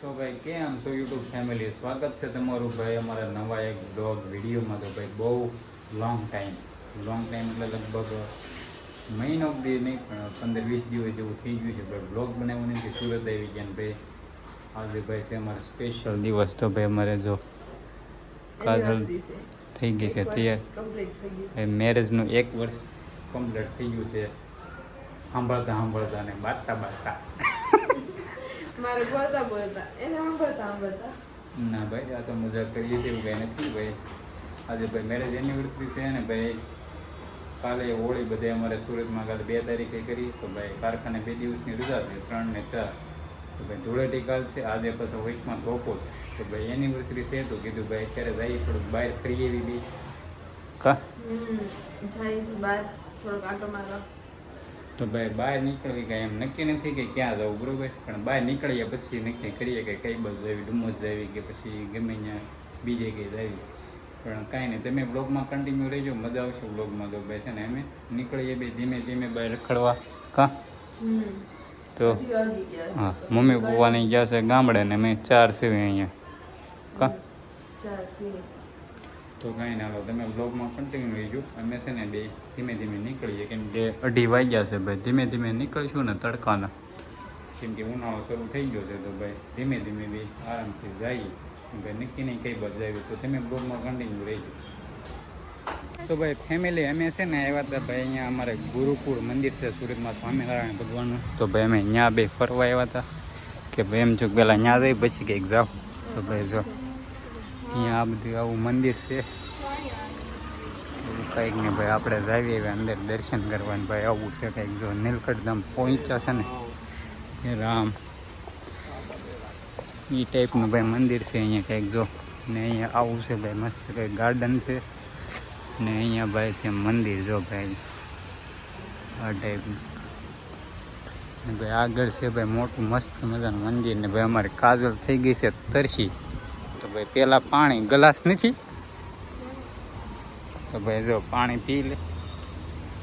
તો ભાઈ કેમ છો યુટ્યુબ ફેમિલી, સ્વાગત છે તમારું ભાઈ અમારા નવા એક બ્લોગ વિડીયોમાં. તો ભાઈ બહુ લોંગ ટાઈમ એટલે લગભગ મહિનો બી નહીં પણ 15-20 દિવસ જેવું થઈ ગયું છે ભાઈ બ્લોગ બનાવવું નથી. સુરત આવી ગયા ને ભાઈ આજે ભાઈ છે અમારે સ્પેશિયલ દિવસ. તો ભાઈ અમારે જો કાજલ થઈ ગઈ છે તૈયાર, મેરેજનું 1 વર્ષ કમ્પ્લીટ થઈ ગયું છે. સાંભળતા ને બાજતા મારે બોલતા એને સાંભળતા ના ભાઈ, આ તો મજાક કરીએ છીએ, એવું કંઈ નથી ભાઈ. આજે ભાઈ મેરેજ એનિવર્સરી છે ને ભાઈ. કાલે હોળી બધે અમારે સુરતમાં કાલે 2 તારીખે કરી. તો ભાઈ કારખાને 2 દિવસની રજા છે, 3 ને 4. તો ભાઈ ધૂળેટી કાલ છે, આજે પછી વૈશમાં ધોકો છે. તો ભાઈ એનિવર્સરી છે તો કીધું ભાઈ અત્યારે જઈએ થોડુંક બહાર ફરી એવી બી કા જાય બહાર થોડોક આંટો મારવા. તો ભાઈ બહાર નીકળવી કાંઈ એમ નક્કી નથી કે ક્યાં જવું, બરાબર. પણ બહાર નીકળીએ પછી નક્કી કરીએ કે કઈ બાજુ જાવી, ડુમસ જાવી કે પછી ગમે ત્યાં બીજે કંઈ જાવી. પણ કાંઈ નહીં, તમે બ્લોગમાં કન્ટિન્યુ રહેજો, મજા આવશે બ્લોગમાં. તો ભાઈ છે ને અમે નીકળીએ બે ધીમે ધીમે બહાર રખડવા. કા તો હા, મમ્મી પપ્પાની ગયા છે ગામડે ને અમે 4 છીએ અહીંયા. કા તો કાંઈ ના, તમે બ્લોગમાં કન્ટિન્યુ રહીજો. અમે છે ને બે ધીમે ધીમે નીકળીએ, કેમ કે 2:30 વાગ્યા છે ભાઈ. ધીમે ધીમે નીકળીશું ને તડકાના, કેમ કે ઉનાળો શરૂ થઈ ગયો છે. તો ભાઈ ધીમે ધીમે બે આરામથી જઈએ. ભાઈ નક્કી નહીં કઈ બાજુ જાવી, તો તમે બ્લોગમાં કન્ટિન્યુ રહીજો. તો ભાઈ ફેમિલી અમે છે ને આવ્યા હતા ભાઈ અહીંયા અમારે ગુરુકુળ મંદિર છે સુરતમાં, સ્વામિનારાયણ ભગવાનનું. તો ભાઈ અમે ત્યાં બે ફરવા આવ્યા હતા કે ભાઈ એમ જો પહેલાં ત્યાં જઈ પછી કંઈક જાઓ. તો ભાઈ જો અહીંયા આ બધું આવું મંદિર છે એવું કંઈક ને ભાઈ આપણે જાવીએ હવે અંદર દર્શન કરવાનું. ભાઈ આવું છે કંઈક, જો નીલકંઠધામ પહોંચ્યા છે ને એ રામ એ ટાઈપનું ભાઈ મંદિર છે અહીંયા કંઈક જો. ને અહીંયા આવું છે ભાઈ, મસ્ત કંઈક ગાર્ડન છે ને અહીંયા ભાઈ છે મંદિર જો ભાઈ આ ટાઈપનું. ને ભાઈ આગળ છે ભાઈ મોટું મસ્ત મજાનું મંદિર. ને ભાઈ અમારે કાજલ થઈ ગઈ છે તરસી. તો ભાઈ પેલા પાણી ગ્લાસ નથી, તો ભાઈ જો પાણી પી લે.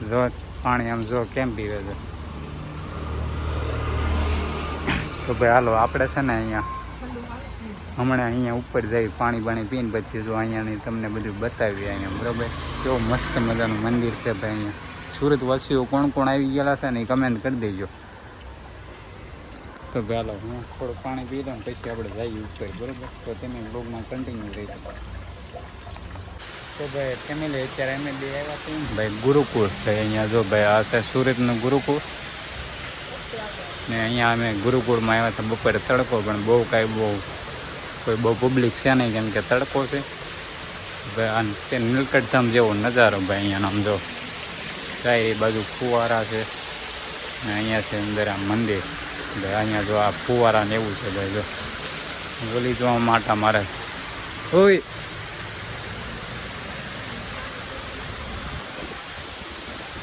જો પાણી આમ જો કેમ પીવે છે. તો ભાઈ હાલો આપણે છે ને અહીંયા હમણાં અહીંયા ઉપર જઈ પાણી પીને પછી જો અહીંયાની તમને બધું બતાવીએ અહીંયા, બરાબર. કેવું મસ્ત મજાનું મંદિર છે ભાઈ અહીંયા. સુરતવાસીઓ કોણ કોણ આવી ગયેલા છે ને એ કમેન્ટ કરી દેજો. તો ભાઈ હાલો હું થોડું પાણી પી લઉં પછી આપણે જઈએ ઉપર, બરાબર. તો તમે બ્લોગમાં કન્ટિન્યુ રહી શકો. તો ભાઈ ફેમિલી અત્યારે અમે બે આવ્યા છીએ ભાઈ ગુરુકુળ. ભાઈ અહીંયા જો ભાઈ આ છે સુરતનું ગુરુકુળ. ને અહીંયા અમે ગુરુકુળમાં આવ્યા હતા બપોરે તડકો, પણ બહુ કાંઈ કોઈ બહુ પબ્લિક છે નહીં કેમ કે તડકો છે ભાઈ. આ છે નીલકંઠધામ જેવો નજારો ભાઈ અહીંયાનો. આમ જો જાય એ બાજુ ફુવારા છે ને અહીંયા છે અંદર આ મંદિર. ભાઈ અહીંયા જો આ ફુવારા ને એવું છે ભાઈ. જો બોલી જો માટા મારે હોય.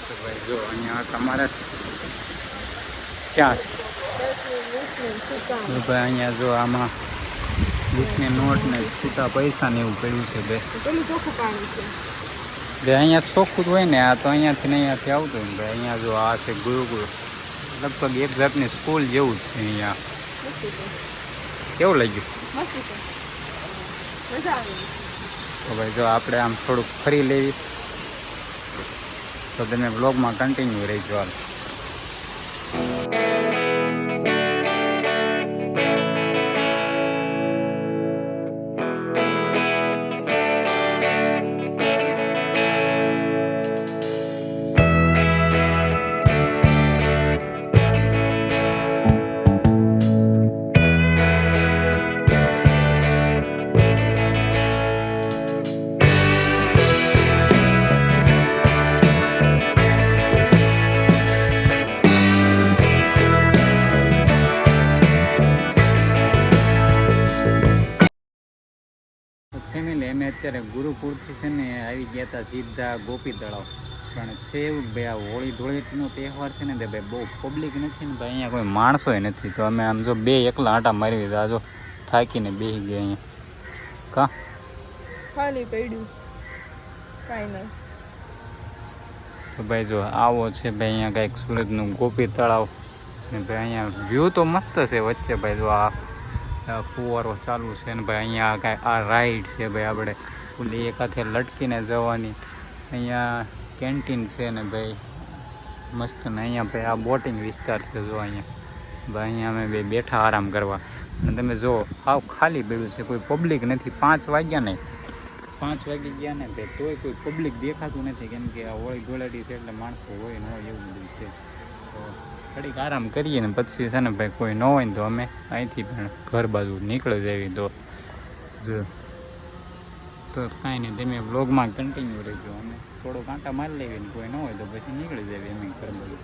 તો ભાઈ જો અહીંયા તમારે ક્યાં છે ભાઈ, અહીંયા જો આમાં 20ની નોટ ને છૂટા પૈસા ને એવું પડ્યું છે ભાઈ. અહીંયા ચોખ્ખું જ હોય ને, આ તો અહીંયાથી આવતું ને ભાઈ. અહીંયા જો આ છે ગુરુકુળ, લગભગ એક જાતની સ્કૂલ જેવું જ છે અહીંયા. કેવું લાગ્યું? તો ભાઈ જો આપણે આમ થોડુંક ફરી લેવી, તો તમે બ્લોગમાં કન્ટિન્યુ રહીજો. હાલ ફેમિલી અમે અત્યારે ગુરુકુળથી છે ને આવી ગયા હતા સીધા ગોપી તળાવ. પણ છે એવું ભાઈ આ હોળી ધૂળેટીનો તહેવાર છે ને તે ભાઈ બહુ પબ્લિક નથી ને ભાઈ, અહીંયા કોઈ માણસોય નથી. તો અમે આમ જો બે એકલા આંટા મારી દીધા, જો થાકીને બેસી ગયા અહીંયા. કા ખાલી પડ્યું કાંઈ નહીં. તો ભાઈ જો આવો છે ભાઈ અહીંયા કંઈક સુરતનું ગોપી તળાવ. ને ભાઈ અહીંયા વ્યૂ તો મસ્ત છે વચ્ચે ભાઈ. જો આ ફુવારો ચાલુ છે ને ભાઈ અહીંયા કાંઈ આ રાઈડ છે ભાઈ આપણે ઓલી એક હાથે લટકીને જવાની. અહીંયા કેન્ટીન છે ને ભાઈ મસ્ત. ને અહીંયા ભાઈ આ બોટિંગ વિસ્તાર છે જો અહીંયા ભાઈ. અહીંયા અમે બે બેઠા આરામ કરવા. અને તમે જો હાવ ખાલી બેડું છે, કોઈ પબ્લિક નથી. 5 વાગ્યા નહીં, 5 વાગી ગયા ને ભાઈ તોય કોઈ પબ્લિક દેખાતું નથી, કેમ કે આ હોળી ધૂળેટી છે એટલે માણસો હોય ન હોય એવું બધું છે. તો ઘડીક આરામ કરીએ ને પછી છે ને ભાઈ કોઈ ન હોય ને તો અમે અહીંથી પણ ઘર બાજુ નીકળી જઈએ. તો કાંઈ નહીં, તમે વ્લોગમાં કન્ટિન્યુ રહેજો. અમે થોડો કાંટા મારી લેવી ને કોઈ ન હોય તો પછી નીકળી જઈએ અમે ઘર બાજુ.